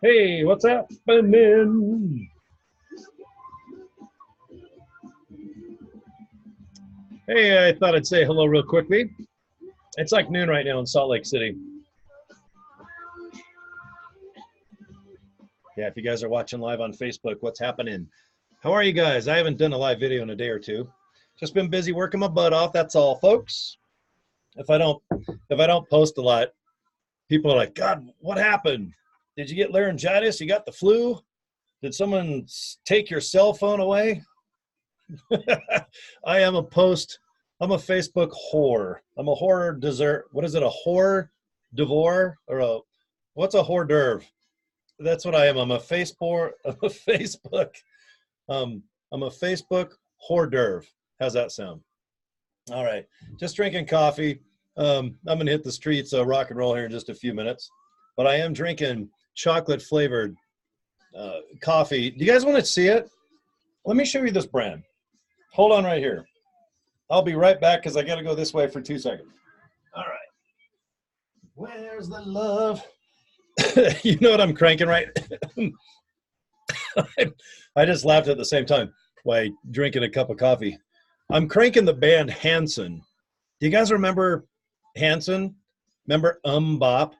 Hey, what's happening? Hey, I thought I'd say hello real quickly. It's like noon right now in Salt Lake City. Yeah, if you guys are watching live on Facebook, what's happening? How are you guys? I haven't done a live video in a day or two. Just been busy working my butt off. That's all, folks. If I don't post a lot, people are like, God, what happened? Did you get laryngitis? You got the flu? Did someone take your cell phone away? I'm a Facebook whore. I'm a horror dessert. What is it? A hors d'oeuvre or what's a hors d'oeuvre? That's what I am. I'm a Facebook. I'm a Facebook hors d'oeuvre. How's that sound? All right. Just drinking coffee. I'm gonna hit the streets rock and roll here in just a few minutes, but I am drinking chocolate flavored coffee. Do you guys want to see it? Let me show you this brand. Hold on right here. I'll be right back because I got to go this way for 2 seconds. All right. Where's the love? You know what I'm cranking, right? I just laughed at the same time while drinking a cup of coffee. I'm cranking the band Hanson. Do you guys remember Hanson? Remember Bop?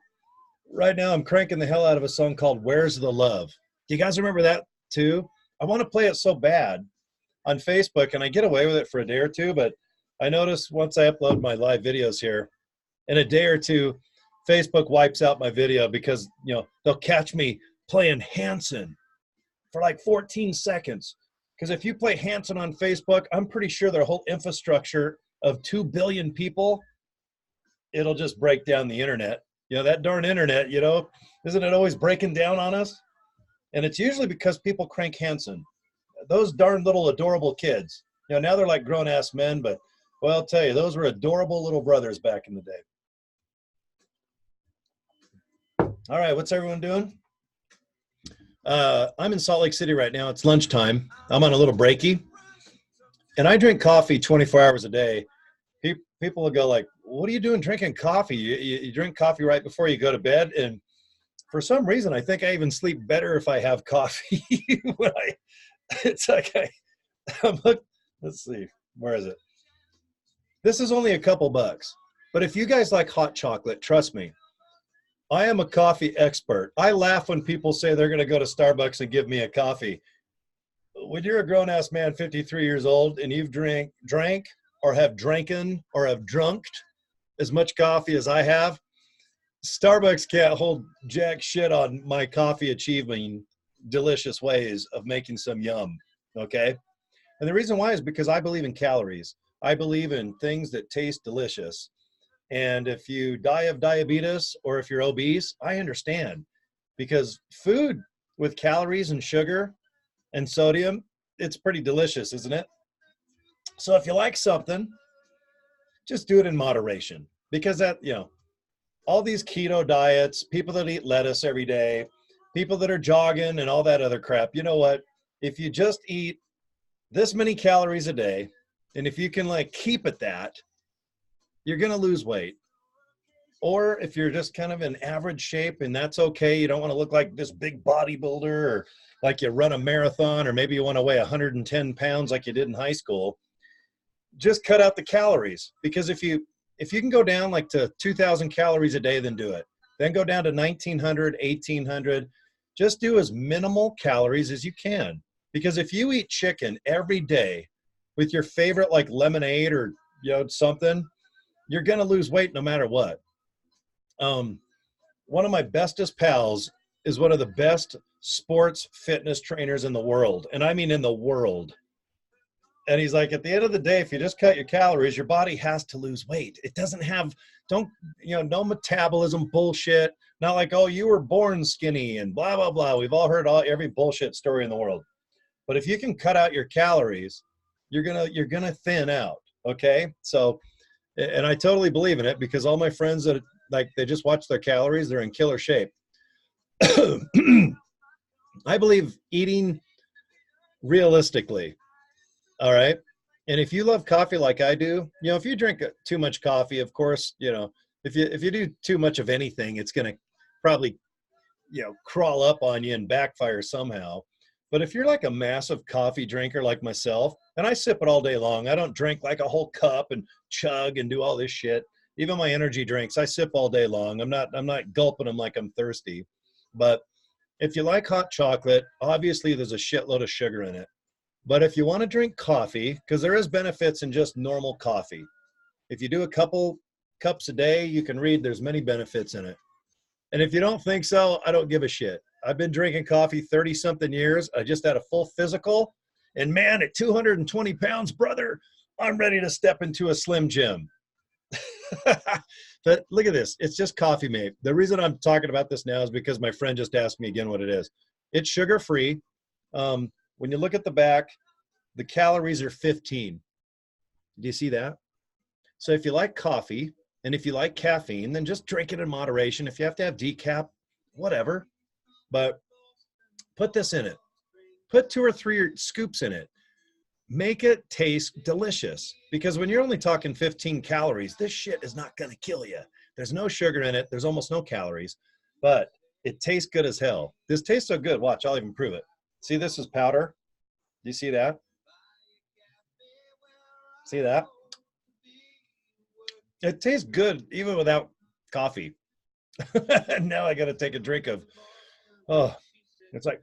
Right now I'm cranking the hell out of a song called Where's the Love? Do you guys remember that too? I want to play it so bad on Facebook, and I get away with it for a day or two, but I notice once I upload my live videos here, in a day or two, Facebook wipes out my video because, you know, they'll catch me playing Hanson for like 14 seconds. Because if you play Hanson on Facebook, I'm pretty sure their whole infrastructure of 2 billion people, it'll just break down the internet. You know, that darn internet, you know, isn't it always breaking down on us? And it's usually because people crank Hanson. Those darn little adorable kids. You know, now they're like grown-ass men, but, well, I'll tell you, those were adorable little brothers back in the day. All right, what's everyone doing? I'm in Salt Lake City right now. It's lunchtime. I'm on a little breaky. And I drink coffee 24 hours a day. People will go like, what are you doing drinking coffee? You drink coffee right before you go to bed? And for some reason, I think I even sleep better if I have coffee. It's like let's see, where is it? This is only a couple bucks. But if you guys like hot chocolate, trust me, I am a coffee expert. I laugh when people say they're going to go to Starbucks and give me a coffee. When you're a grown-ass man, 53 years old, and you've drank or have drinking or have drunked as much coffee as I have, Starbucks can't hold jack shit on my coffee achieving delicious ways of making some yum, okay? And the reason why is because I believe in calories. I believe in things that taste delicious. And if you die of diabetes or if you're obese, I understand. Because food with calories and sugar and sodium, it's pretty delicious, isn't it? So if you like something, just do it in moderation. Because that, you know, all these keto diets, people that eat lettuce every day, people that are jogging and all that other crap, you know what? If you just eat this many calories a day, and if you can like keep it that, you're going to lose weight. Or if you're just kind of in average shape and that's okay, you don't want to look like this big bodybuilder or like you run a marathon, or maybe you want to weigh 110 pounds like you did in high school, just cut out the calories. Because if you can go down like to 2,000 calories a day, then do it. Then go down to 1,900, 1,800. Just do as minimal calories as you can. Because if you eat chicken every day with your favorite like lemonade or, you know, something, you're going to lose weight no matter what. One of my bestest pals is one of the best sports fitness trainers in the world. And I mean in the world. And he's like, at the end of the day, if you just cut your calories, your body has to lose weight. It doesn't have, no metabolism bullshit. Not like, oh, you were born skinny and blah, blah, blah. We've all heard every bullshit story in the world. But if you can cut out your calories, you're gonna thin out. Okay. So And I totally believe in it because all my friends that like, they just watch their calories, they're in killer shape. I believe eating realistically. All right. And if you love coffee like I do, if you drink too much coffee, of course, if you do too much of anything, it's going to probably, crawl up on you and backfire somehow. But if you're like a massive coffee drinker like myself, and I sip it all day long, I don't drink like a whole cup and chug and do all this shit. Even my energy drinks, I sip all day long. I'm not gulping them like I'm thirsty. But if you like hot chocolate, obviously there's a shitload of sugar in it. But if you want to drink coffee, because there is benefits in just normal coffee. If you do a couple cups a day, you can read there's many benefits in it. And if you don't think so, I don't give a shit. I've been drinking coffee 30 something years. I just had a full physical. And man, at 220 pounds, brother, I'm ready to step into a Slim Jim. But look at this. It's just coffee mate. The reason I'm talking about this now is because my friend just asked me again what it is. It's sugar-free. When you look at the back, the calories are 15. Do you see that? So if you like coffee and if you like caffeine, then just drink it in moderation. If you have to have decaf, whatever. But put this in it. Put 2 or 3 scoops in it. Make it taste delicious. Because when you're only talking 15 calories, this shit is not going to kill you. There's no sugar in it. There's almost no calories. But it tastes good as hell. This tastes so good. Watch, I'll even prove it. See, this is powder. Do you see that? See that? It tastes good even without coffee. Now I got to take a drink of, it's like,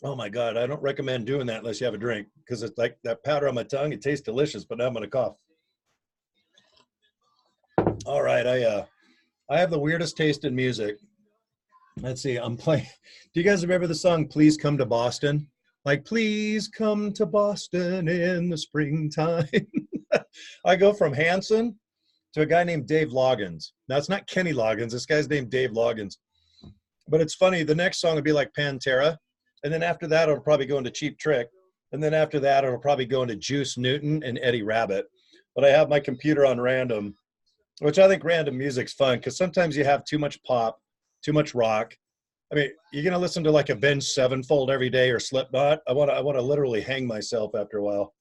oh my God, I don't recommend doing that unless you have a drink because it's like that powder on my tongue. It tastes delicious, but now I'm going to cough. All right. I have the weirdest taste in music. Let's see. I'm playing. Do you guys remember the song, Please Come to Boston? Like, please come to Boston in the springtime. I go from Hanson to a guy named Dave Loggins. Now, it's not Kenny Loggins. This guy's named Dave Loggins. But it's funny. The next song would be like Pantera. And then after that, it'll probably go into Cheap Trick. And then after that, it'll probably go into Juice Newton and Eddie Rabbit. But I have my computer on random, which I think random music's fun because sometimes you have too much pop, too much rock. I mean, you're going to listen to like Avenged Sevenfold every day or Slipknot. I want to literally hang myself after a while.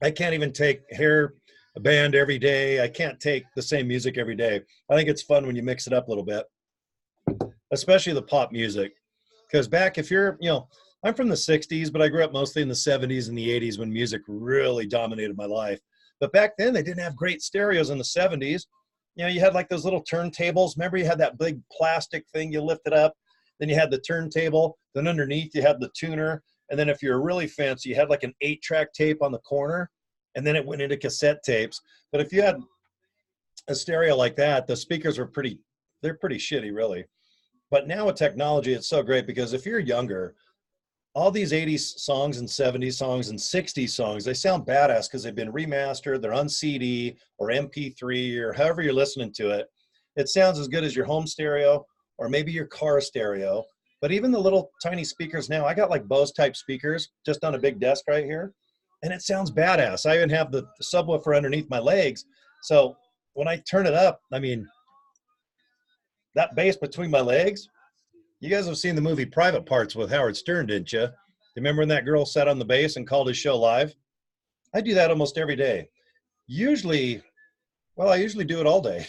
I can't even take hair a band every day. I can't take the same music every day. I think it's fun when you mix it up a little bit, especially the pop music. Because back, if you're, I'm from the 60s, but I grew up mostly in the 70s and the 80s when music really dominated my life. But back then, they didn't have great stereos in the 70s. You had like those little turntables. Remember, you had that big plastic thing you lifted up. Then you had the turntable. Then underneath, you had the tuner. And then if you're really fancy, you had like an 8-track tape on the corner. And then it went into cassette tapes. But if you had a stereo like that, the speakers were they're pretty shitty, really. But now with technology, it's so great because if you're younger, all these 80s songs and 70s songs and 60s songs, they sound badass because they've been remastered. They're on CD or MP3 or however you're listening to it. It sounds as good as your home stereo or maybe your car stereo. But even the little tiny speakers now, I got like Bose type speakers just on a big desk right here. And it sounds badass. I even have the subwoofer underneath my legs. So when I turn it up, I mean, that bass between my legs, you guys have seen the movie Private Parts with Howard Stern, didn't you? Remember when that girl sat on the bass and called his show live? I do that almost every day. I usually do it all day.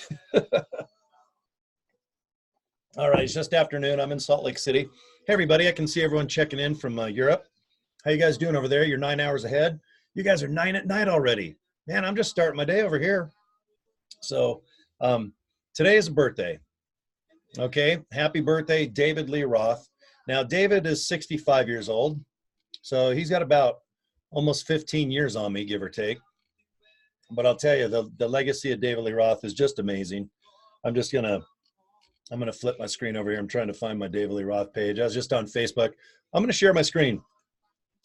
All right, it's just afternoon. I'm in Salt Lake City. Hey, everybody, I can see everyone checking in from Europe. How you guys doing over there? You're 9 hours ahead. You guys are 9 at night already. Man, I'm just starting my day over here. So today is a birthday. Okay, happy birthday, David Lee Roth. Now, David is 65 years old, so he's got about almost 15 years on me, give or take. But I'll tell you, the legacy of David Lee Roth is just amazing. I'm gonna flip my screen over here. I'm trying to find my David Lee Roth page. I was just on Facebook. I'm gonna share my screen.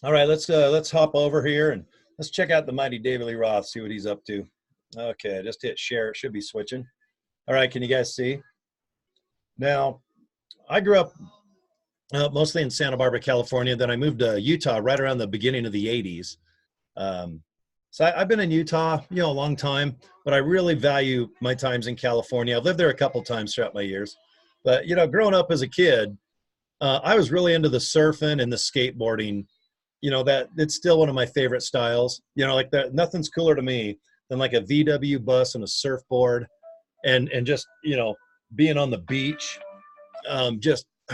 All right, let's hop over here and let's check out the mighty David Lee Roth, see what he's up to. Okay, I just hit share. It should be switching. All right, can you guys see? Now, I grew up mostly in Santa Barbara, California. Then I moved to Utah right around the beginning of the 80s. So I've been in Utah, a long time, but I really value my times in California. I've lived there a couple times throughout my years. But, growing up as a kid, I was really into the surfing and the skateboarding. That it's still one of my favorite styles. Like that, nothing's cooler to me than like a VW bus and a surfboard and just, being on the beach. I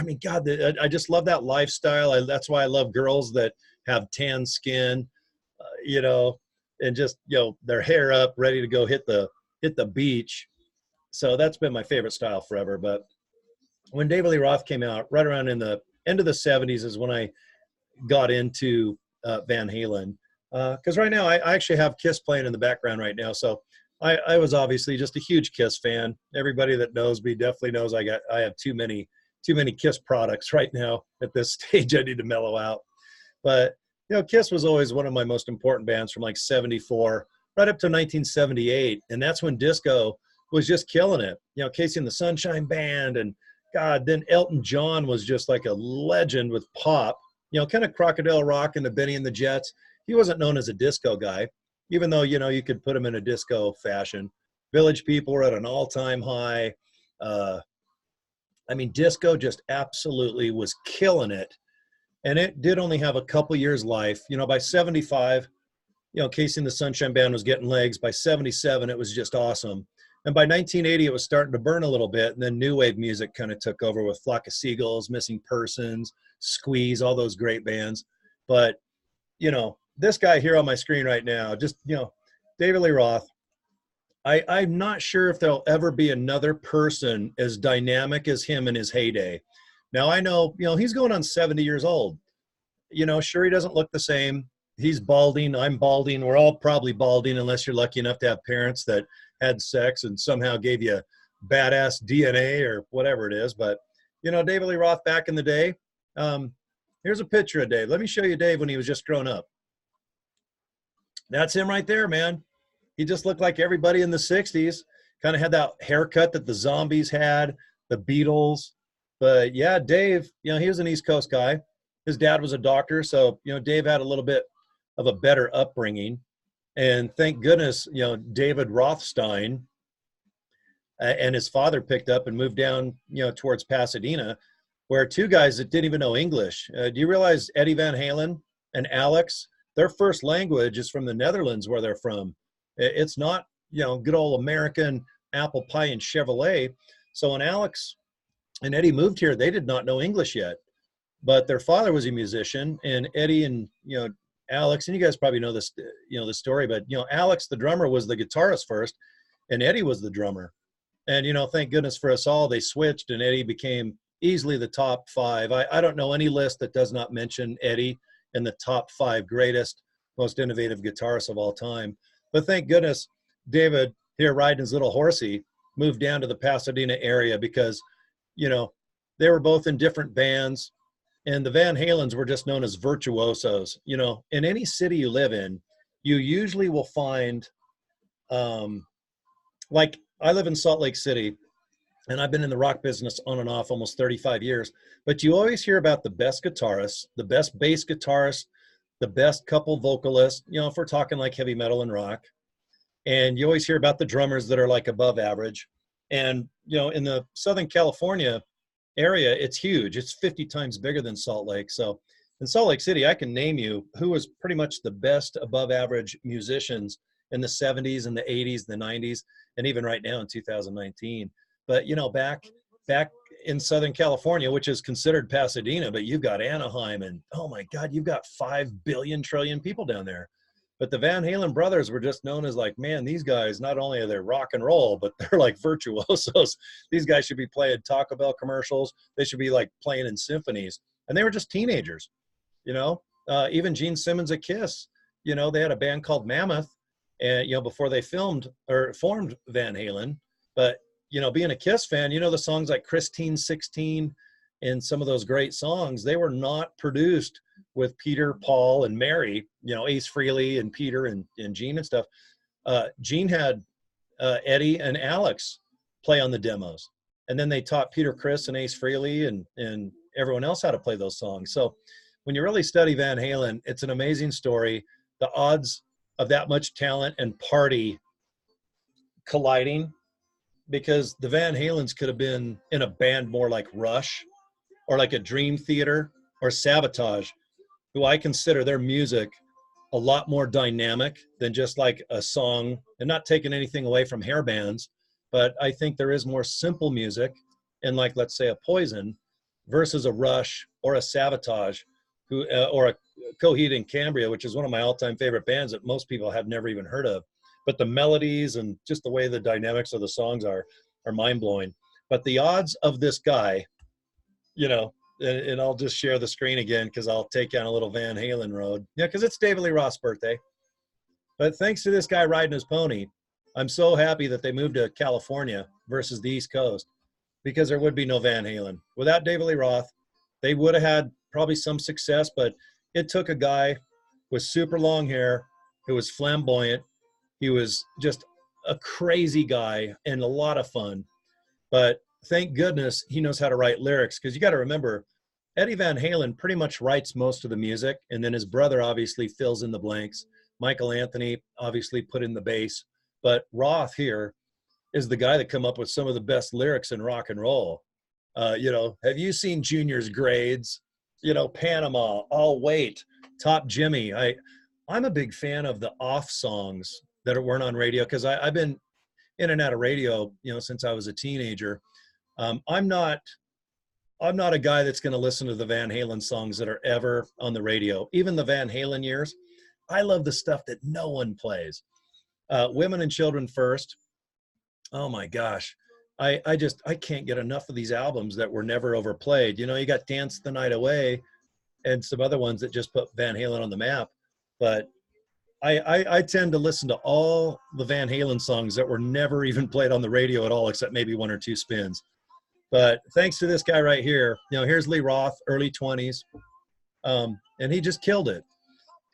mean, God, I just love that lifestyle. That's why I love girls that have tan skin, you know, and just, their hair up, ready to go hit the beach. So that's been my favorite style forever. But when David Lee Roth came out, right around in the end of the '70s, is when I got into Van Halen. Because right now I actually have Kiss playing in the background right now. So I was obviously just a huge Kiss fan. Everybody that knows me definitely knows I have too many Kiss products right now. At this stage, I need to mellow out. But Kiss was always one of my most important bands from like '74 right up to 1978, and that's when disco was just killing it. Casey and the Sunshine Band, and God, then Elton John was just like a legend with pop. Kind of Crocodile Rock and the Benny and the Jets. He wasn't known as a disco guy, even though you could put him in a disco fashion. Village People were at an all-time high. I mean, disco just absolutely was killing it. And it did only have a couple years life. By '75, Casey and the Sunshine Band was getting legs. By '77, it was just awesome. And by 1980, it was starting to burn a little bit. And then new wave music kind of took over with Flock of Seagulls, Missing Persons, Squeeze, all those great bands. But, this guy here on my screen right now, just, David Lee Roth, I'm not sure if there'll ever be another person as dynamic as him in his heyday. Now, I know, he's going on 70 years old. Sure, he doesn't look the same. He's balding. I'm balding. We're all probably balding unless you're lucky enough to have parents that had sex and somehow gave you badass DNA or whatever it is. But, David Lee Roth back in the day, here's a picture of Dave. Let me show you Dave when he was just grown up. That's him right there, man. He just looked like everybody in the '60s. Kind of had that haircut that the Zombies had, the Beatles. But yeah, Dave, he was an East Coast guy. His dad was a doctor. So, Dave had a little bit of a better upbringing. And thank goodness, David Rothstein and his father picked up and moved down, towards Pasadena, where two guys that didn't even know English. Do you realize Eddie Van Halen and Alex, their first language is from the Netherlands, where they're from. It's not, good old American apple pie and Chevrolet. So when Alex and Eddie moved here, they did not know English yet, but their father was a musician, and Eddie and, Alex, and you guys probably know this, the story, but, Alex, the drummer, was the guitarist first, and Eddie was the drummer. And, thank goodness for us all, they switched, and Eddie became easily the top five. I don't know any list that does not mention Eddie in the top five greatest, most innovative guitarists of all time. But thank goodness David, here riding his little horsey, moved down to the Pasadena area because, they were both in different bands. And the Van Halens were just known as virtuosos. In any city you live in, you usually will find, like I live in Salt Lake City, and I've been in the rock business on and off almost 35 years, but you always hear about the best guitarists, the best bass guitarists, the best couple vocalists, if we're talking like heavy metal and rock. And you always hear about the drummers that are like above average. And, in the Southern California area, it's huge. It's 50 times bigger than Salt Lake. So in Salt Lake City, I can name you who was pretty much the best above average musicians in the '70s and the '80s, the '90s, and even right now in 2019. But, back in Southern California, which is considered Pasadena, but you've got Anaheim, and oh my God, you've got 5 billion trillion people down there. But the Van Halen brothers were just known as like, man, these guys, not only are they rock and roll, but they're like virtuosos. These guys should be playing Taco Bell commercials. They should be like playing in symphonies. And they were just teenagers, even Gene Simmons at Kiss, they had a band called Mammoth, and, before they formed Van Halen. But, being a Kiss fan, the songs like Christine 16 and some of those great songs, they were not produced with Peter, Paul, and Mary, Ace Frehley and Peter and Gene and stuff. Gene had Eddie and Alex play on the demos. And then they taught Peter Criss and Ace Frehley and everyone else how to play those songs. So when you really study Van Halen, it's an amazing story. The odds of that much talent and party colliding, because the Van Halens could have been in a band more like Rush or like a Dream Theater or Sabotage, who I consider their music a lot more dynamic than just like a song, and not taking anything away from hair bands, but I think there is more simple music in, like, let's say a Poison versus a Rush or a Sabotage, who or a Coheed and Cambria, which is one of my all-time favorite bands that most people have never even heard of. But the melodies and just the way the dynamics of the songs are mind-blowing. But the odds of this guy, you know, and I'll just share the screen again because I'll take down a little Van Halen road. Yeah, because it's David Lee Roth's birthday. But thanks to this guy riding his pony, I'm so happy that they moved to California versus the East Coast, because there would be no Van Halen. Without David Lee Roth, they would have had probably some success, but it took a guy with super long hair who was flamboyant. He was just a crazy guy and a lot of fun. But thank goodness he knows how to write lyrics, because you got to remember, Eddie Van Halen pretty much writes most of the music, and then his brother obviously fills in the blanks. Michael Anthony obviously put in the bass, but Roth here is the guy that come up with some of the best lyrics in rock and roll. You know, have you seen Junior's Grades? You know, Panama, I'll Wait, Top Jimmy. I'm a big fan of the off songs that weren't on radio, because I've been in and out of radio, you know, since I was a teenager. I'm not a guy that's going to listen to the Van Halen songs that are ever on the radio. Even the Van Halen years, I love the stuff that no one plays. Women and Children First. Oh my gosh. I can't get enough of these albums that were never overplayed. You know, you got Dance the Night Away and some other ones that just put Van Halen on the map. But I tend to listen to all the Van Halen songs that were never even played on the radio at all, except maybe one or two spins. But thanks to this guy right here, you know, here's Lee Roth, early 20s, and he just killed it.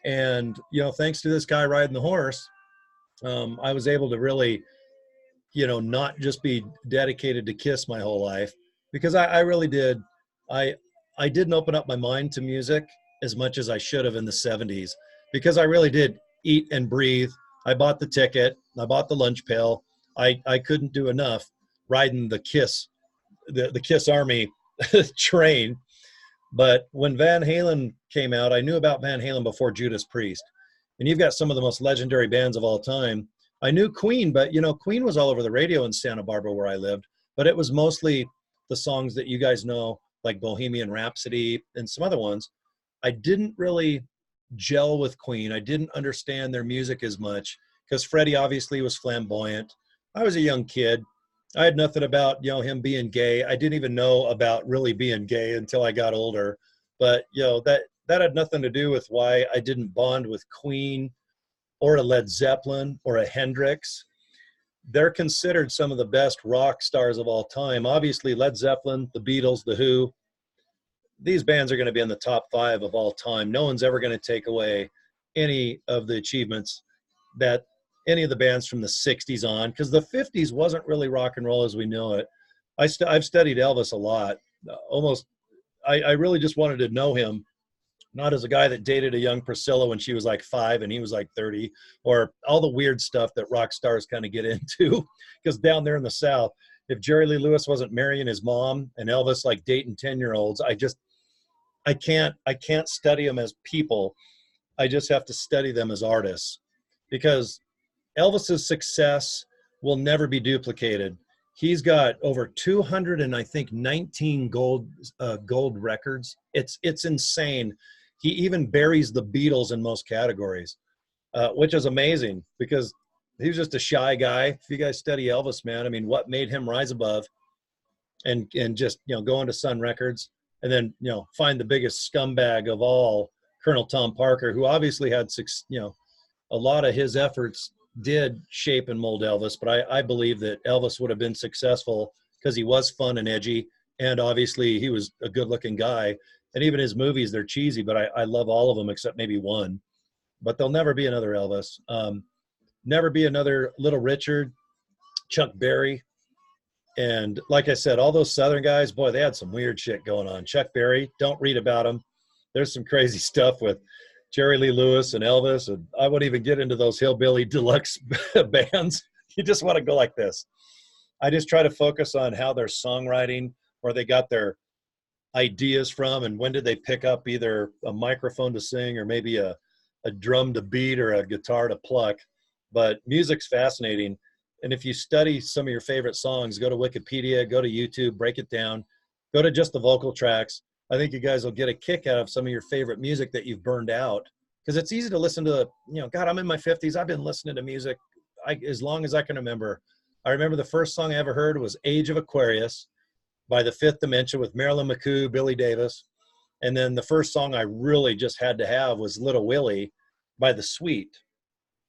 And, you know, thanks to this guy riding the horse, I was able to really, you know, not just be dedicated to Kiss my whole life, because I really did. I didn't open up my mind to music as much as I should have in the 70s, because I really did eat and breathe. I bought the ticket. I bought the lunch pail. I couldn't do enough riding the Kiss Army train. But when Van Halen came out, I knew about Van Halen before Judas Priest. And you've got some of the most legendary bands of all time. I knew Queen, but, you know, Queen was all over the radio in Santa Barbara where I lived. But it was mostly the songs that you guys know, like Bohemian Rhapsody and some other ones. I didn't really gel with Queen. I didn't understand their music as much, because Freddie obviously was flamboyant. I was a young kid. I had nothing about, you know, him being gay. I didn't even know about really being gay until I got older. But, you know, that had nothing to do with why I didn't bond with Queen or a Led Zeppelin or a Hendrix. They're considered some of the best rock stars of all time. Obviously, Led Zeppelin, the Beatles, the Who, these bands are going to be in the top 5 of all time. No one's ever going to take away any of the achievements that any of the bands from the 60s on, because the 50s wasn't really rock and roll as we know it. I've studied Elvis a lot. I really just wanted to know him, not as a guy that dated a young Priscilla when she was like 5 and he was like 30, or all the weird stuff that rock stars kind of get into. Because down there in the South, if Jerry Lee Lewis wasn't marrying his mom and Elvis like dating 10-year-olds, I can't study them as people. I just have to study them as artists, because Elvis's success will never be duplicated. He's got over 200 and I think 19 gold records. It's insane. He even buries the Beatles in most categories, which is amazing, because he was just a shy guy. If you guys study Elvis, man, I mean, what made him rise above and just, you know, go into Sun Records, and then, you know, find the biggest scumbag of all, Colonel Tom Parker, who obviously had, you know, a lot of his efforts did shape and mold Elvis. But I believe that Elvis would have been successful because he was fun and edgy, and obviously he was a good-looking guy. And even his movies, they're cheesy, but I love all of them except maybe one. But there'll never be another Elvis. Never be another Little Richard, Chuck Berry. And like I said, all those Southern guys, boy, they had some weird shit going on. Chuck Berry, don't read about him. There's some crazy stuff with Jerry Lee Lewis and Elvis, and I wouldn't even get into those hillbilly deluxe bands. You just want to go like this. I just try to focus on how their songwriting, where they got their ideas from, and when did they pick up either a microphone to sing or maybe a drum to beat or a guitar to pluck. But music's fascinating. And if you study some of your favorite songs, go to Wikipedia, go to YouTube, break it down, go to just the vocal tracks. I think you guys will get a kick out of some of your favorite music that you've burned out. Because it's easy to listen to, God, I'm in my 50s. I've been listening to music as long as I can remember. I remember the first song I ever heard was Age of Aquarius by the Fifth Dimension with Marilyn McCoo, Billy Davis. And then the first song I really just had to have was Little Willie by The Sweet.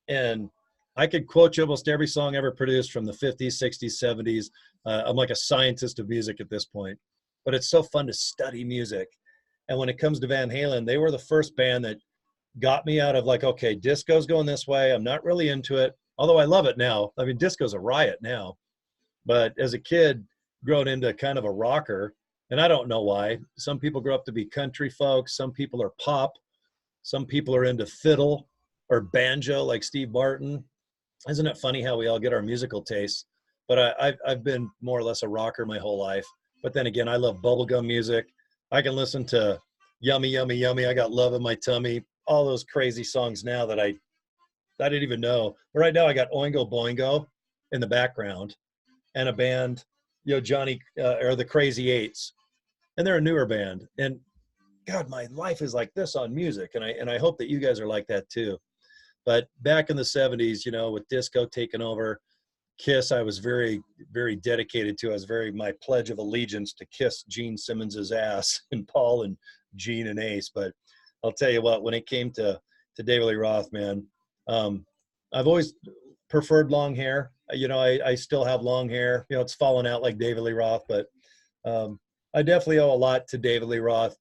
And I could quote you almost every song ever produced from the 50s, 60s, 70s. I'm like a scientist of music at this point. But it's so fun to study music. And when it comes to Van Halen, they were the first band that got me out of like, okay, disco's going this way. I'm not really into it, although I love it now. I mean, disco's a riot now. But as a kid, grown into kind of a rocker, and I don't know why. Some people grow up to be country folks. Some people are pop. Some people are into fiddle or banjo like Steve Martin. Isn't it funny how we all get our musical tastes? But I've been more or less a rocker my whole life. But then again, I love bubblegum music. I can listen to Yummy, Yummy, Yummy, I Got Love in My Tummy, all those crazy songs now that I didn't even know. But right now I got Oingo Boingo in the background and a band, Johnny, or the Crazy Eights. And they're a newer band. And God, my life is like this on music. And I hope that you guys are like that too. But back in the 70s, with disco taking over, Kiss, I was very, very dedicated to. I was my pledge of allegiance to kiss Gene Simmons's ass and Paul and Gene and Ace. But I'll tell you what, when it came to David Lee Roth, man, I've always preferred long hair. I still have long hair. It's fallen out like David Lee Roth, but I definitely owe a lot to David Lee Roth,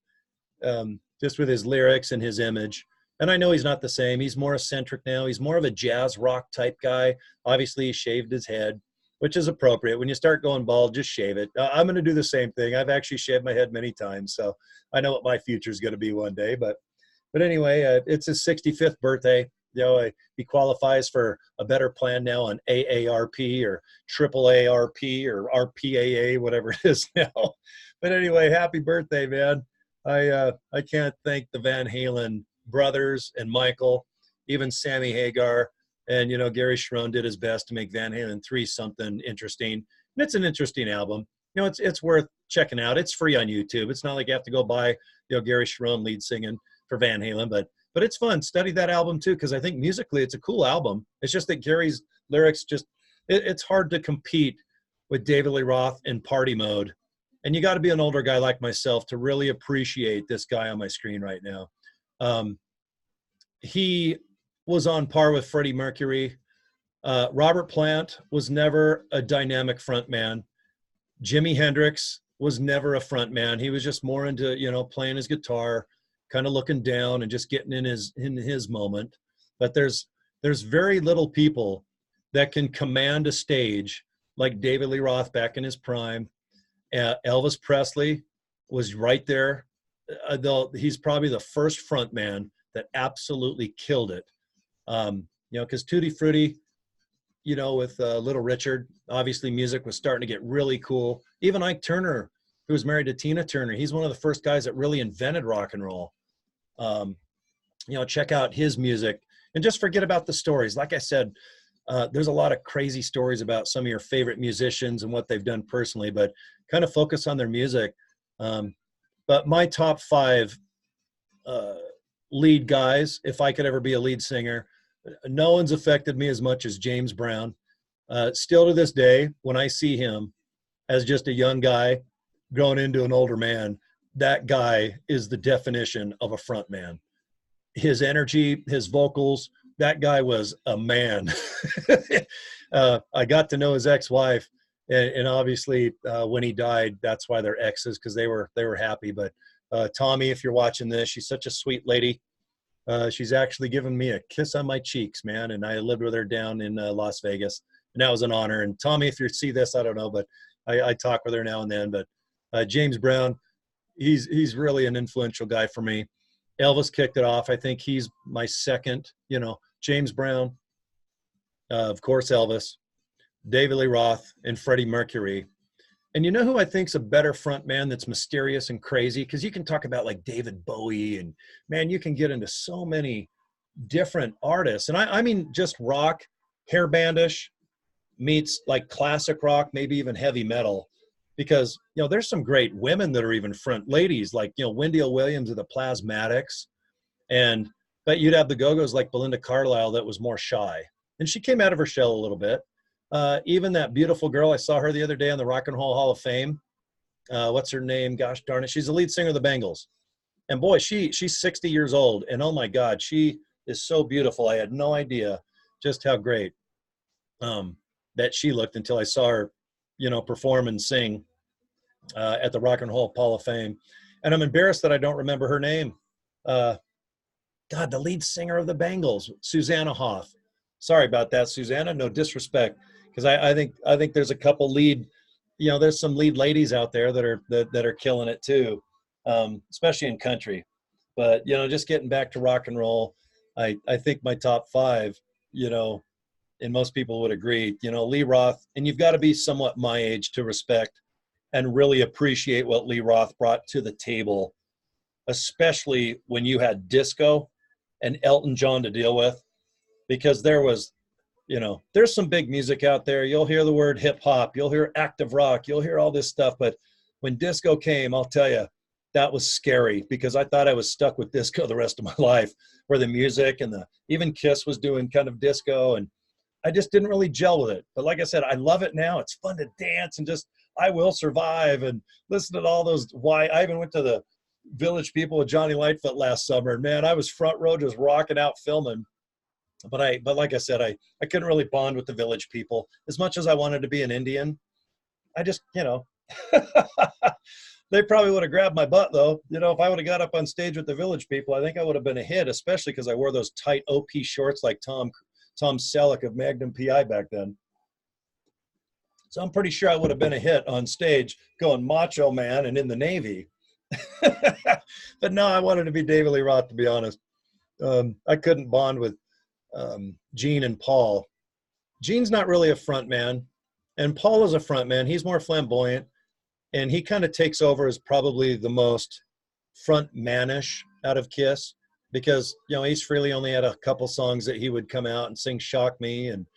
just with his lyrics and his image. And I know he's not the same. He's more eccentric now. He's more of a jazz rock type guy. Obviously, he shaved his head, which is appropriate. When you start going bald, just shave it. I'm going to do the same thing. I've actually shaved my head many times, so I know what my future is going to be one day. But anyway, it's his 65th birthday. He qualifies for a better plan now on AARP or triple ARP or RPAA, whatever it is now. But anyway, happy birthday, man. I can't thank the Van Halen brothers and Michael, even Sammy Hagar, and Gary Sharon did his best to make Van Halen 3 something interesting. And it's an interesting album. It's worth checking out. It's free on YouTube. It's not like you have to go buy Gary Sharon lead singing for Van Halen, but it's fun. Study that album too, because I think musically it's a cool album. It's just that Gary's lyrics it's hard to compete with David Lee Roth in party mode. And you got to be an older guy like myself to really appreciate this guy on my screen right now. He was on par with Freddie Mercury. Robert Plant was never a dynamic frontman. Jimi Hendrix was never a frontman. He was just more into, playing his guitar, kind of looking down and just getting in his moment. But there's very little people that can command a stage like David Lee Roth back in his prime. Elvis Presley was right there. Though he's probably the first front man that absolutely killed it. Because Tutti Frutti, with Little Richard, obviously music was starting to get really cool. Even Ike Turner, who was married to Tina Turner, he's one of the first guys that really invented rock and roll. Check out his music and just forget about the stories. Like I said, there's a lot of crazy stories about some of your favorite musicians and what they've done personally, but kind of focus on their music. But my top 5 lead guys, if I could ever be a lead singer, no one's affected me as much as James Brown. Still to this day, when I see him as just a young guy growing into an older man, that guy is the definition of a front man. His energy, his vocals, that guy was a man. I got to know his ex-wife, and obviously when he died, that's why they're exes, because they were happy. But Tommy, if you're watching this, she's such a sweet lady. She's actually given me a kiss on my cheeks, man, and I lived with her down in Las Vegas, and that was an honor. And Tommy, if you see this, I don't know, but I talk with her now and then. But James Brown, he's really an influential guy for me. Elvis kicked it off. I think he's my second, James Brown, of course, Elvis, David Lee Roth, and Freddie Mercury. And you know who I think's a better front man that's mysterious and crazy? Because you can talk about like David Bowie, and man, you can get into so many different artists. And I mean just rock, hair bandish meets like classic rock, maybe even heavy metal. Because, there's some great women that are even front ladies, like, Wendy O. Williams of the Plasmatics. But you'd have the Go-Go's like Belinda Carlisle that was more shy. And she came out of her shell a little bit. Even that beautiful girl, I saw her the other day on the Rock and Roll Hall of Fame. What's her name? Gosh darn it. She's the lead singer of the Bengals. And boy, she's 60 years old. And oh my God, she is so beautiful. I had no idea just how great that she looked until I saw her, perform and sing at the Rock and Roll Hall of Fame. And I'm embarrassed that I don't remember her name. God, the lead singer of the Bengals, Susanna Hoff. Sorry about that, Susanna. No disrespect, because I think there's a couple lead, there's some lead ladies out there that are killing it too, especially in country. But just getting back to rock and roll, I think my top five, and most people would agree, Lee Roth, and you've got to be somewhat my age to respect and really appreciate what Lee Roth brought to the table, especially when you had disco and Elton John to deal with, because there was, there's some big music out there. You'll hear the word hip hop, you'll hear active rock, you'll hear all this stuff. But when disco came, I'll tell you, that was scary, because I thought I was stuck with disco the rest of my life, where the music and even Kiss was doing kind of disco, and I just didn't really gel with it. But like I said, I love it now. It's fun to dance and just, I Will Survive and listen to all those. I even went to the Village People with Johnny Lightfoot last summer. And man, I was front row just rocking out filming. But like I said, I couldn't really bond with the Village People as much as I wanted to be an Indian. I just, they probably would have grabbed my butt though. If I would have got up on stage with the Village People, I think I would have been a hit, especially because I wore those tight OP shorts like Tom Selleck of Magnum PI back then. So I'm pretty sure I would have been a hit on stage going Macho Man and in the Navy. But no, I wanted to be David Lee Roth, to be honest. I couldn't bond with Gene and Paul. Gene's not really a front man, and Paul is a front man. He's more flamboyant, and he kind of takes over as probably the most front manish out of Kiss, because Ace Frehley only had a couple songs that he would come out and sing "Shock Me" and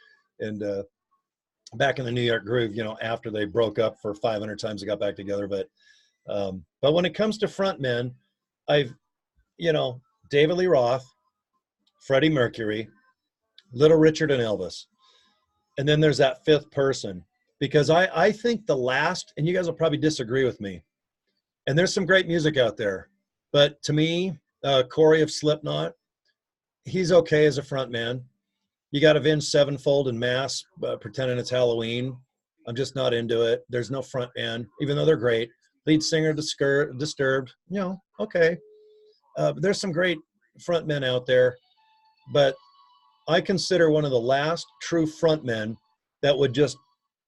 back in the New York Groove, after they broke up for 500 times they got back together. But when it comes to frontmen, I've David Lee Roth, Freddie Mercury, Little Richard, and Elvis. And then there's that fifth person, because I think the last, and you guys will probably disagree with me, and there's some great music out there, but to me, Corey of Slipknot, he's okay as a front man. You got Avenged Sevenfold and Mass pretending it's Halloween. I'm just not into it. There's no front man, even though they're great. Lead singer Disturbed, okay. But there's some great front men out there, but I consider one of the last true front men that would just,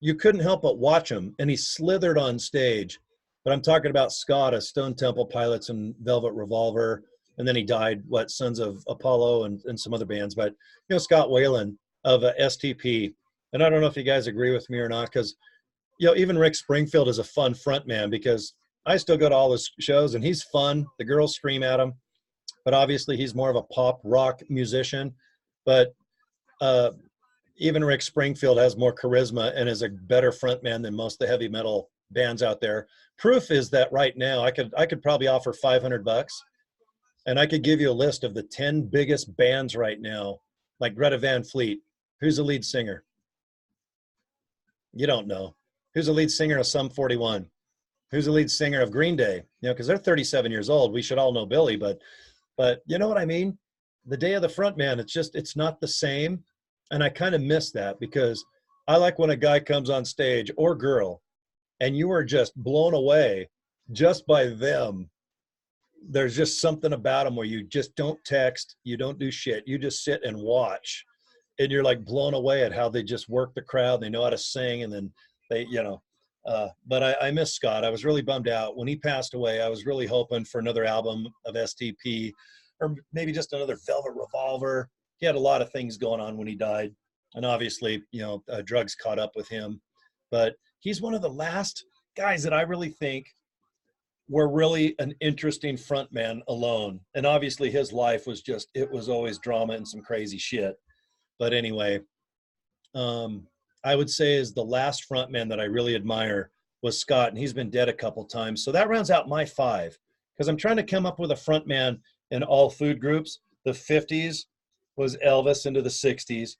you couldn't help but watch him, and he slithered on stage. But I'm talking about Scott of Stone Temple Pilots and Velvet Revolver. And then he died, Sons of Apollo and some other bands. But, Scott Weiland of STP. And I don't know if you guys agree with me or not, because, even Rick Springfield is a fun front man, because I still go to all his shows and he's fun. The girls scream at him. But obviously he's more of a pop rock musician. But even Rick Springfield has more charisma and is a better front man than most of the heavy metal bands out there. Proof is that right now I could probably offer $500. And I could give you a list of the 10 biggest bands right now, like Greta Van Fleet. Who's the lead singer? You don't know. Who's the lead singer of Sum 41? Who's the lead singer of Green Day? Because they're 37 years old. We should all know Billy, but you know what I mean? The day of the front man, it's not the same. And I kind of miss that, because I like when a guy comes on stage, or girl, and you are just blown away just by them. There's just something about them where you just don't text, you don't do shit, you just sit and watch, and you're like blown away at how they just work the crowd. They know how to sing, and then they, but I miss Scott. I was really bummed out when he passed away. I was really hoping for another album of STP. or maybe just another Velvet Revolver. He had a lot of things going on when he died. And obviously, drugs caught up with him. But he's one of the last guys that I really think were really an interesting frontman alone. And obviously his life was just, it was always drama and some crazy shit. But anyway, I would say is the last frontman that I really admire was Scott, and he's been dead a couple times. So that rounds out my 5, because I'm trying to come up with a frontman in all food groups. The 50s was Elvis into the 60s,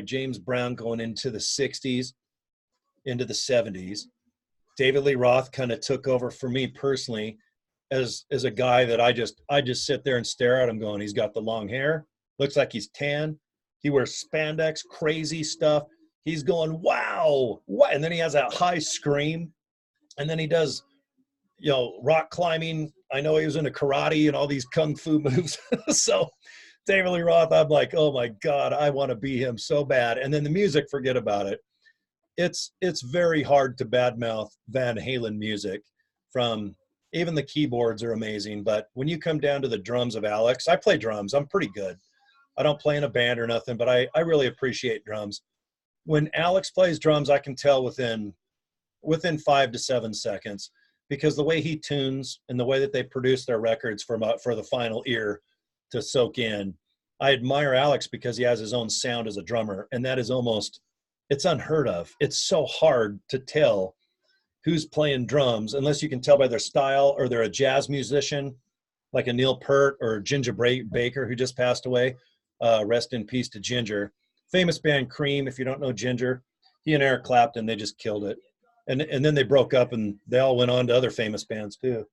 James Brown going into the 60s, into the 70s. David Lee Roth kind of took over for me personally as a guy that I just sit there and stare at him going, he's got the long hair, looks like he's tan. He wears spandex, crazy stuff. He's going, wow, what? And then he has that high scream. And then he does, rock climbing. I know he was into karate and all these kung fu moves. So David Lee Roth, I'm like, oh my God, I want to be him so bad. And then the music, forget about it. It's very hard to badmouth Van Halen music. From even the keyboards are amazing. But when you come down to the drums of Alex, I play drums. I'm pretty good. I don't play in a band or nothing, but I really appreciate drums. When Alex plays drums, I can tell within 5 to 7 seconds, because the way he tunes and the way that they produce their records for the final ear to soak in, I admire Alex because he has his own sound as a drummer, and that is it's unheard of. It's so hard to tell who's playing drums unless you can tell by their style, or they're a jazz musician like a Neil Peart or Ginger Baker, who just passed away. Rest in peace to Ginger. Famous band Cream, if you don't know Ginger. He and Eric Clapton, they just killed it. And then they broke up and they all went on to other famous bands too.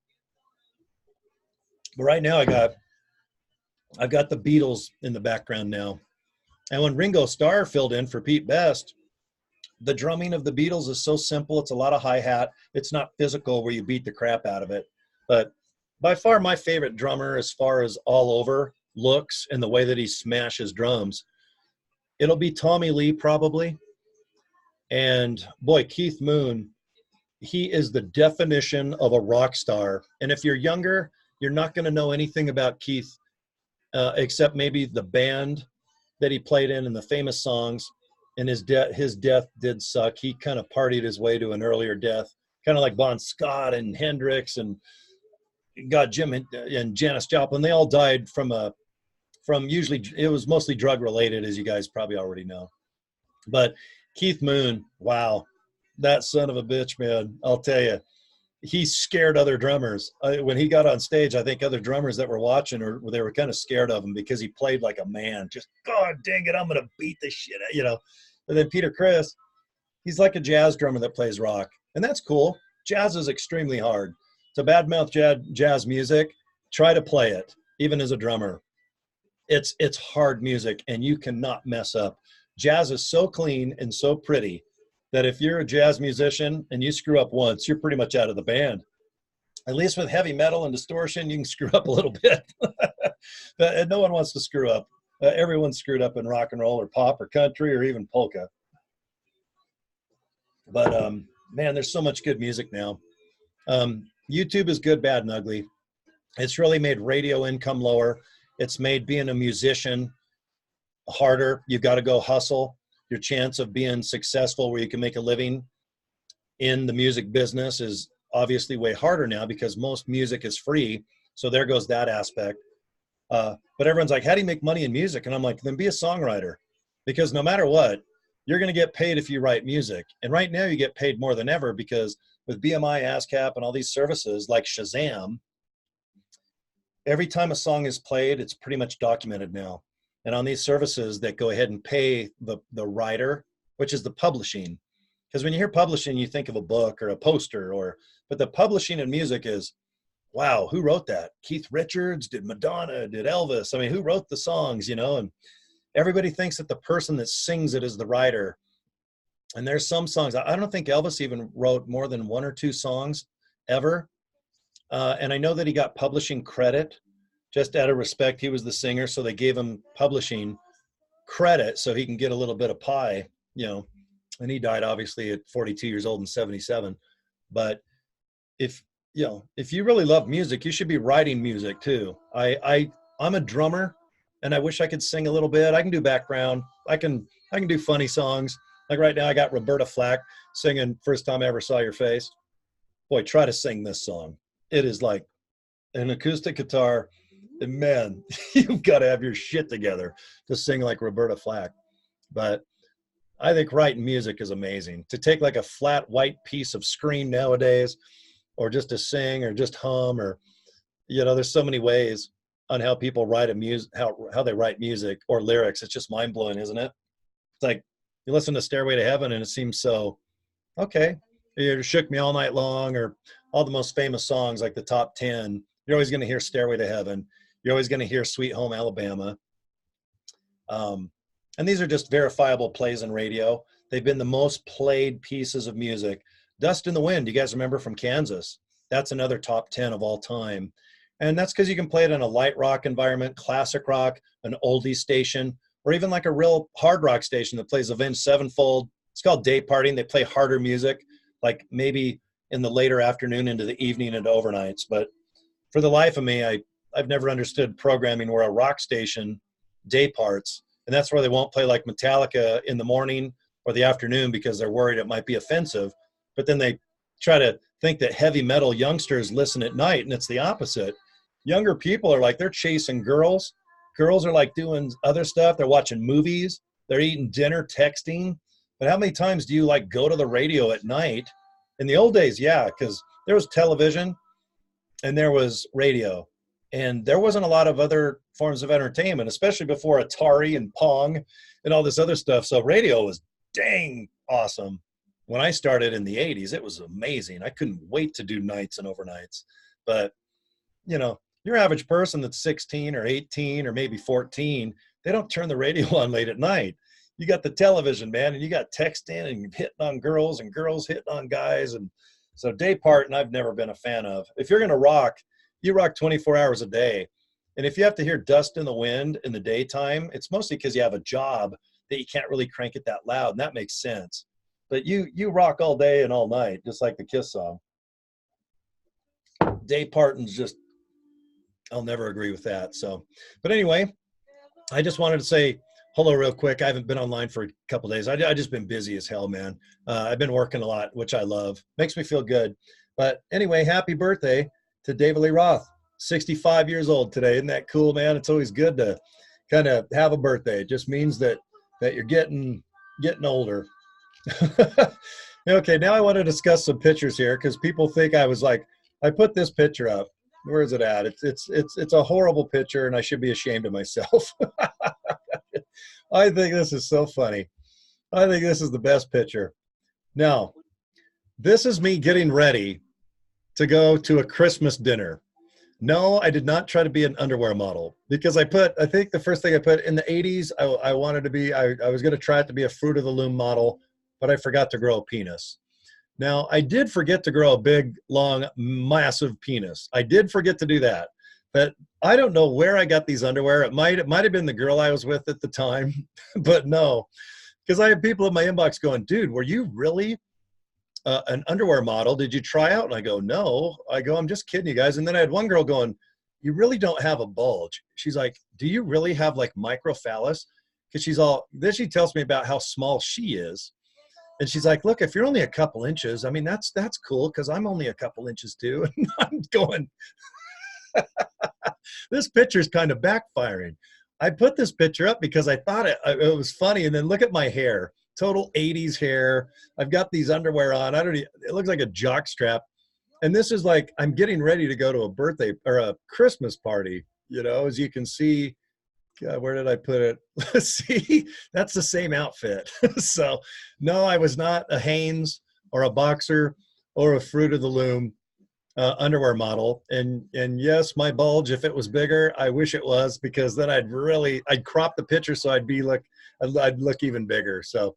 But right now I've got the Beatles in the background now. And when Ringo Starr filled in for Pete Best, the drumming of the Beatles is so simple. It's a lot of hi-hat. It's not physical where you beat the crap out of it. But by far my favorite drummer, as far as all over looks and the way that he smashes drums, it'll be Tommy Lee probably. And boy, Keith Moon, he is the definition of a rock star. And if you're younger, you're not going to know anything about Keith except maybe the band that he played in and the famous songs. And his death did suck. He kind of partied his way to an earlier death, kind of like Bon Scott and Hendrix and Jim and Janis Joplin. They all died from usually, it was mostly drug related, as you guys probably already know. But Keith Moon, wow, that son of a bitch, man, I'll tell you, he scared other drummers. When he got on stage, I think other drummers that were watching, they were kind of scared of him because he played like a man. Just, God dang it, I'm going to beat the shit out, And then Peter Criss, he's like a jazz drummer that plays rock. And that's cool. Jazz is extremely hard. To badmouth jazz music, try to play it, even as a drummer. It's hard music, and you cannot mess up. Jazz is so clean and so pretty that if you're a jazz musician and you screw up once, you're pretty much out of the band. At least with heavy metal and distortion, you can screw up a little bit. But no one wants to screw up. Everyone's screwed up in rock and roll or pop or country or even polka. But man, there's so much good music now. YouTube is good, bad, and ugly. It's really made radio income lower. It's made being a musician harder. You've got to go hustle. Your chance of being successful where you can make a living in the music business is obviously way harder now because most music is free. So there goes that aspect. But everyone's like, how do you make money in music? And I'm like, then be a songwriter, because no matter what, you're going to get paid if you write music. And right now you get paid more than ever because with BMI, ASCAP, and all these services like Shazam, every time a song is played, it's pretty much documented now. And on these services that go ahead and pay the writer, which is the publishing. Because when you hear publishing, you think of a book or a poster, but the publishing in music is, wow, who wrote that? Keith Richards? Did Madonna? Did Elvis? I mean, who wrote the songs, And everybody thinks that the person that sings it is the writer. And there's some songs, I don't think Elvis even wrote more than 1 or 2 songs ever. And I know that he got publishing credit just out of respect. He was the singer, so they gave him publishing credit so he can get a little bit of pie, And he died obviously at 42 years old and 77. But if you know, if you really love music, you should be writing music too. I'm a drummer, and I wish I could sing a little bit. I can do background. I can do funny songs. Like right now, I got Roberta Flack singing "First Time I Ever Saw Your Face." Boy, try to sing this song. It is like an acoustic guitar, and man, you've got to have your shit together to sing like Roberta Flack. But I think writing music is amazing. To take like a flat white piece of screen nowadays, or just to sing or just hum, or you know, there's so many ways on how people write a music, how they write music or lyrics. It's just mind blowing, isn't it? It's like you listen to Stairway to Heaven and it seems so okay. You Shook Me All Night Long, or all the most famous songs like the top 10. You're always going to hear Stairway to Heaven. You're always going to hear Sweet Home Alabama. Um, and these are just verifiable plays on radio. They've been the most played pieces of music. Dust in the Wind, you guys remember, from Kansas? That's another top 10 of all time. And that's because you can play it in a light rock environment, classic rock, an oldie station, or even like a real hard rock station that plays Avenged Sevenfold. It's called day partying. They play harder music, like maybe in the later afternoon into the evening and overnights. But for the life of me, I've never understood programming where a rock station day parts, and that's where they won't play like Metallica in the morning or the afternoon because they're worried it might be offensive. But then they try to think that heavy metal youngsters listen at night, and it's the opposite. Younger people are like, they're chasing girls. Girls are like doing other stuff. They're watching movies. They're eating dinner, texting. But how many times do you like go to the radio at night? In the old days, yeah, because there was television and there was radio, and there wasn't a lot of other forms of entertainment, especially before Atari and Pong and all this other stuff. So radio was dang awesome. When I started in the 80s, it was amazing. I couldn't wait to do nights and overnights. But, you know, your average person that's 16 or 18 or maybe 14, they don't turn the radio on late at night. You got the television, man, and you got texting and hitting on girls and girls hitting on guys. And so day parting, I've never been a fan of. If you're going to rock, you rock 24 hours a day. And if you have to hear Dust in the Wind in the daytime, it's mostly because you have a job that you can't really crank it that loud, and that makes sense. But you rock all day and all night, just like the Kiss song. Day parting's just, I'll never agree with that. So, but anyway, I just wanted to say hello real quick. I haven't been online for a couple of days. I just been busy as hell, man. I've been working a lot, which I love. Makes me feel good. But anyway, happy birthday to David Lee Roth. 65 years old today. Isn't that cool, man? It's always good to kind of have a birthday. It just means that you're getting older. Okay, now I want to discuss some pictures here because people think I was like, I put this picture up. Where is it at? It's a horrible picture, and I should be ashamed of myself. I think this is so funny. I think this is the best picture. Now, this is me getting ready to go to a Christmas dinner. No, I did not try to be an underwear model because I think the first thing I put in the 80s, I wanted to be, I was going to try it to be a Fruit of the Loom model, but I forgot to grow a penis. Now, I did forget to grow a big, long, massive penis. I did forget to do that. But I don't know where I got these underwear. It might have been the girl I was with at the time, but no. Because I had people in my inbox going, dude, were you really an underwear model? Did you try out? And I go, no. I go, I'm just kidding you guys. And then I had one girl going, you really don't have a bulge. She's like, do you really have like microphallus? Because then she tells me about how small she is. And she's like, look, if you're only a couple inches, I mean, that's cool because I'm only a couple inches too. And I'm going, this picture's kind of backfiring. I put this picture up because I thought it was funny. And then look at my hair, total 80s hair. I've got these underwear on. It looks like a jock strap. And this is like, I'm getting ready to go to a birthday or a Christmas party, you know, as you can see. God, where did I put it? Let's see. That's the same outfit. So no, I was not a Hanes or a Boxer or a Fruit of the Loom underwear model. And yes, my bulge, if it was bigger, I wish it was, because then I'd crop the picture so I'd look even bigger. So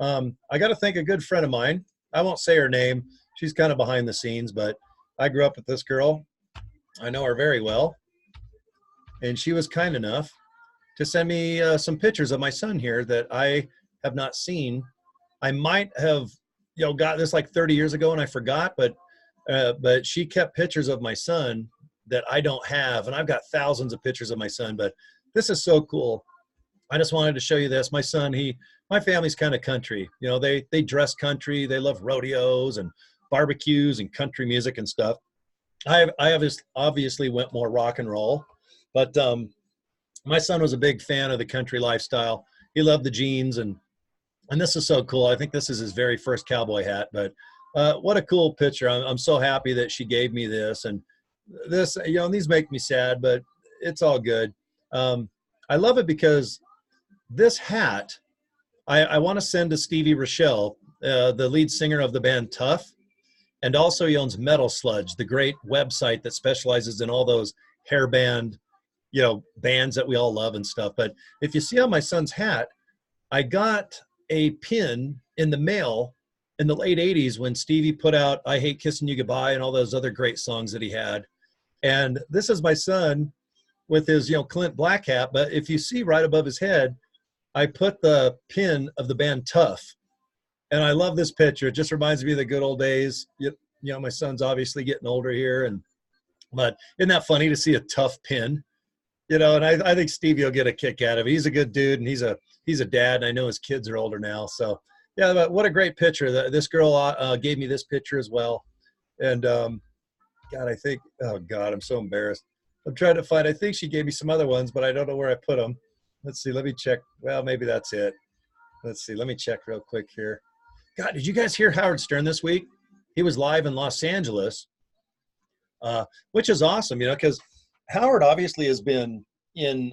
I got to thank a good friend of mine. I won't say her name. She's kind of behind the scenes, but I grew up with this girl. I know her very well. And she was kind enough to send me some pictures of my son here that I have not seen. I might have, got this like 30 years ago and I forgot, but But she kept pictures of my son that I don't have. And I've got thousands of pictures of my son, but this is so cool. I just wanted to show you this. My son, my family's kind of country. You know, they dress country. They love rodeos and barbecues and country music and stuff. I obviously went more rock and roll, but my son was a big fan of the country lifestyle. He loved the jeans, and this is so cool. I think this is his very first cowboy hat, but what a cool picture. I'm so happy that she gave me this, and this, you know, these make me sad, but it's all good. I love it because this hat, I want to send to Stevie Rochelle, the lead singer of the band Tough, and also he owns Metal Sludge, the great website that specializes in all those hair band, you know, bands that we all love and stuff. But if you see on my son's hat, I got a pin in the mail in the late 80s when Stevie put out I Hate Kissing You Goodbye and all those other great songs that he had. And this is my son with his, you know, Clint Black hat. But if you see right above his head, I put the pin of the band Tough. And I love this picture. It just reminds me of the good old days. You know, my son's obviously getting older here, but isn't that funny to see a Tough pin? You know, and I think Stevie will get a kick out of it. He's a good dude, and he's a dad, and I know his kids are older now. So, yeah, but what a great picture. This girl gave me this picture as well. And, God, I think, oh, God, I'm so embarrassed. I'm trying to find, I think she gave me some other ones, but I don't know where I put them. Let's see. Let me check. Well, maybe that's it. Let's see. Let me check real quick here. God, did you guys hear Howard Stern this week? He was live in Los Angeles, which is awesome, you know, because Howard obviously has been in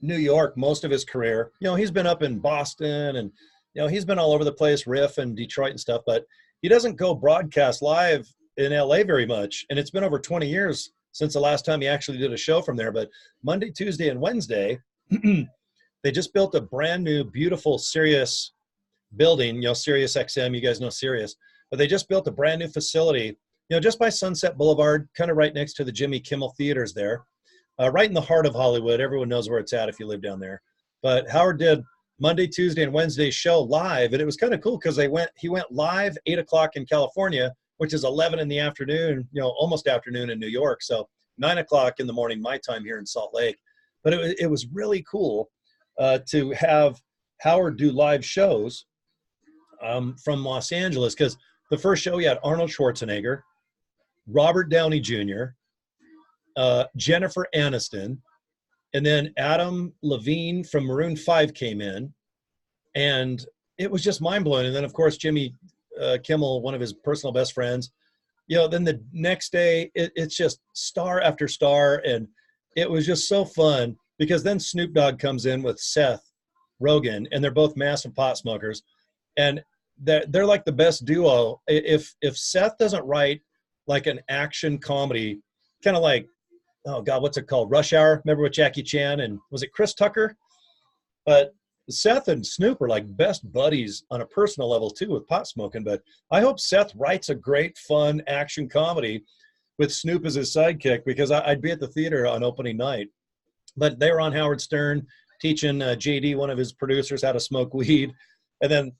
New York most of his career. You know, he's been up in Boston and, you know, he's been all over the place, Riff and Detroit and stuff, but he doesn't go broadcast live in LA very much. And it's been over 20 years since the last time he actually did a show from there. But Monday, Tuesday, and Wednesday, they just built a brand new, beautiful Sirius building, you know, Sirius XM, you guys know Sirius, but they just built a brand new facility, you know, just by Sunset Boulevard, kind of right next to the Jimmy Kimmel Theaters there, right in the heart of Hollywood. Everyone knows where it's at if you live down there. But Howard did Monday, Tuesday, and Wednesday show live, and it was kind of cool because he went live 8 o'clock in California, which is 11 in the afternoon, you know, almost afternoon in New York. So 9 o'clock in the morning, my time here in Salt Lake. But it was really cool to have Howard do live shows from Los Angeles, because the first show he had Arnold Schwarzenegger, Robert Downey Jr., Jennifer Aniston, and then Adam Levine from Maroon 5 came in, and it was just mind-blowing. And then, of course, Jimmy Kimmel, one of his personal best friends. You know, then the next day, it's just star after star, and it was just so fun because then Snoop Dogg comes in with Seth Rogen, and they're both massive pot smokers, and they're like the best duo. If Seth doesn't write like an action comedy, kind of like, oh God, what's it called? Rush Hour. Remember with Jackie Chan and was it Chris Tucker? But Seth and Snoop are like best buddies on a personal level too with pot smoking. But I hope Seth writes a great, fun action comedy with Snoop as his sidekick, because I'd be at the theater on opening night. But they were on Howard Stern teaching JD, one of his producers, how to smoke weed. And then,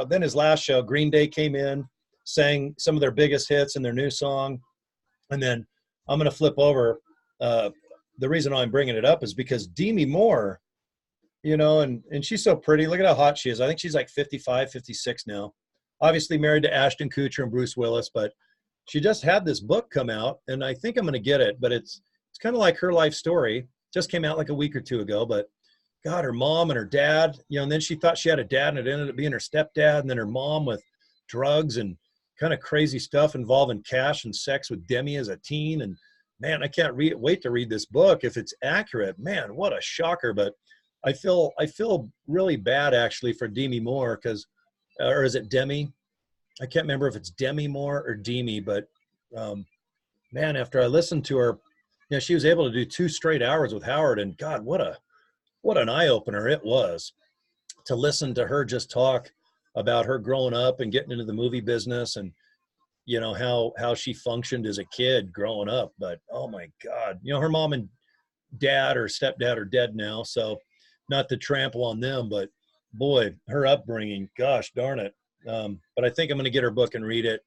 then his last show, Green Day came in, sang some of their biggest hits and their new song. And then I'm going to flip over. The reason I'm bringing it up is because Demi Moore, you know, and she's so pretty. Look at how hot she is. I think she's like 55, 56 now. Obviously married to Ashton Kutcher and Bruce Willis, but she just had this book come out, and I think I'm going to get it. But it's kind of like her life story. Just came out like a week or two ago, but God, her mom and her dad, you know, and then she thought she had a dad, and it ended up being her stepdad, and then her mom with drugs and kind of crazy stuff involving cash and sex with Demi as a teen. And man, I can't wait to read this book if it's accurate. Man, what a shocker. But I feel really bad actually for Demi Moore, because, or is it Demi? I can't remember if it's Demi Moore or Demi, but man, after I listened to her, you know, she was able to do 2 straight hours with Howard, and God, what an eye opener it was to listen to her just talk about her growing up and getting into the movie business, and you know, how she functioned as a kid growing up. But oh my God, you know, her mom and dad or stepdad are dead now, so not to trample on them, but boy, her upbringing, gosh darn it. But I think I'm going to get her book and read it.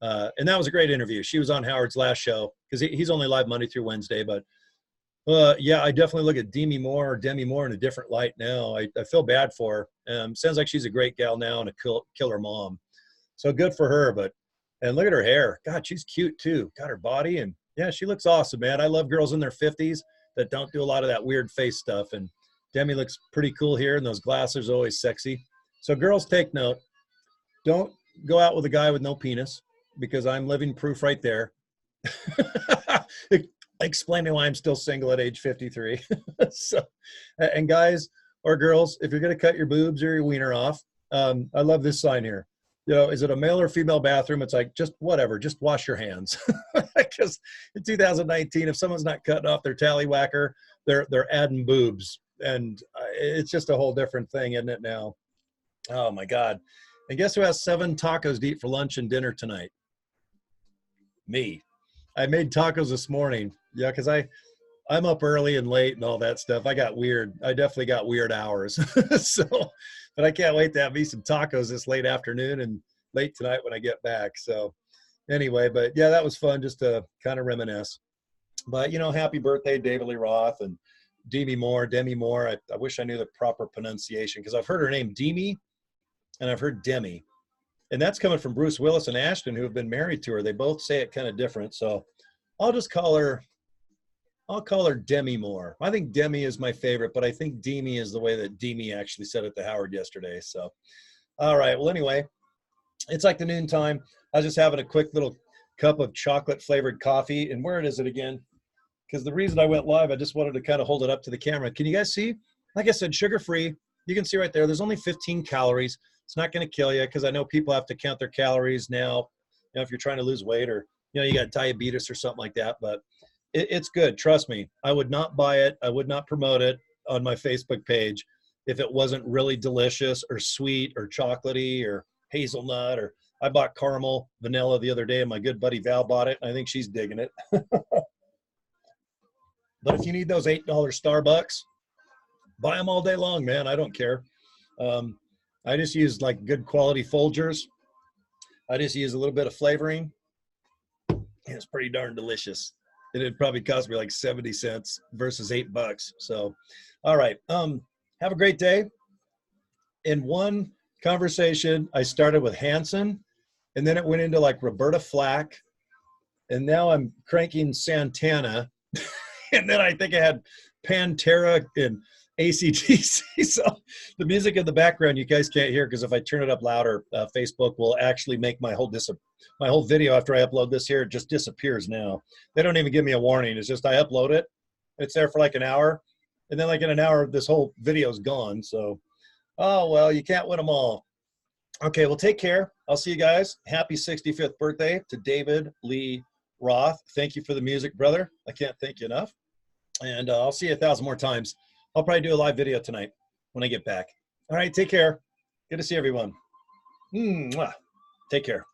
And that was a great interview. She was on Howard's last show because he's only live Monday through Wednesday. But yeah, I definitely look at Demi Moore in a different light now. I feel bad for her. Sounds like she's a great gal now and a killer mom. So good for her. And look at her hair. God, she's cute too. Got her body. And yeah, she looks awesome, man. I love girls in their 50s that don't do a lot of that weird face stuff. And Demi looks pretty cool here. And those glasses are always sexy. So girls, take note. Don't go out with a guy with no penis, because I'm living proof right there. Explaining why I'm still single at age 53. So, and guys or girls, if you're going to cut your boobs or your wiener off, I love this sign here. You know, is it a male or female bathroom? It's like, just whatever, just wash your hands. Because in 2019, if someone's not cutting off their tallywhacker, they're adding boobs. And it's just a whole different thing, isn't it now? Oh my God. And guess who has 7 tacos to eat for lunch and dinner tonight? Me. I made tacos this morning. Yeah, because I'm up early and late and all that stuff. I definitely got weird hours. So, but I can't wait to have me some tacos this late afternoon and late tonight when I get back. So anyway, but yeah, that was fun just to kind of reminisce. But, you know, happy birthday, David Lee Roth and Demi Moore. I wish I knew the proper pronunciation, because I've heard her name Demi and I've heard Demi. And that's coming from Bruce Willis and Ashton, who have been married to her. They both say it kind of different. So I'll call her Demi Moore. I think Demi is my favorite, but I think Demi is the way that Demi actually said it to Howard yesterday. So, all right. Well, anyway, it's like the noontime. I was just having a quick little cup of chocolate flavored coffee. And where is it again? Because the reason I went live, I just wanted to kind of hold it up to the camera. Can you guys see? Like I said, sugar-free. You can see right there, there's only 15 calories. It's not going to kill you, because I know people have to count their calories now, you know, if you're trying to lose weight, or, you know, you got diabetes or something like that. But it's good. Trust me. I would not buy it. I would not promote it on my Facebook page if it wasn't really delicious or sweet or chocolatey or hazelnut. Or I bought caramel vanilla the other day, and my good buddy Val bought it, and I think she's digging it. But if you need those $8 Starbucks, buy them all day long, man. I don't care. I just use like good quality Folgers. I just use a little bit of flavoring. It's pretty darn delicious. It'd probably cost me like 70 cents versus $8. So, all right. Have a great day. In one conversation, I started with Hanson, and then it went into like Roberta Flack, and now I'm cranking Santana, and then I think I had Pantera and AC/DC. So the music in the background you guys can't hear, because if I turn it up louder, Facebook will actually make my whole video after I upload this here, it just disappears now. They don't even give me a warning. It's just I upload it, it's there for like an hour, and then like in an hour this whole video is gone. So, oh well, you can't win them all. Okay, well, take care. I'll see you guys. Happy 65th birthday to David Lee Roth. Thank you for the music, brother. I can't thank you enough. And I'll see you 1,000 more times. I'll probably do a live video tonight when I get back. All right, take care. Good to see everyone. Mwah. Take care.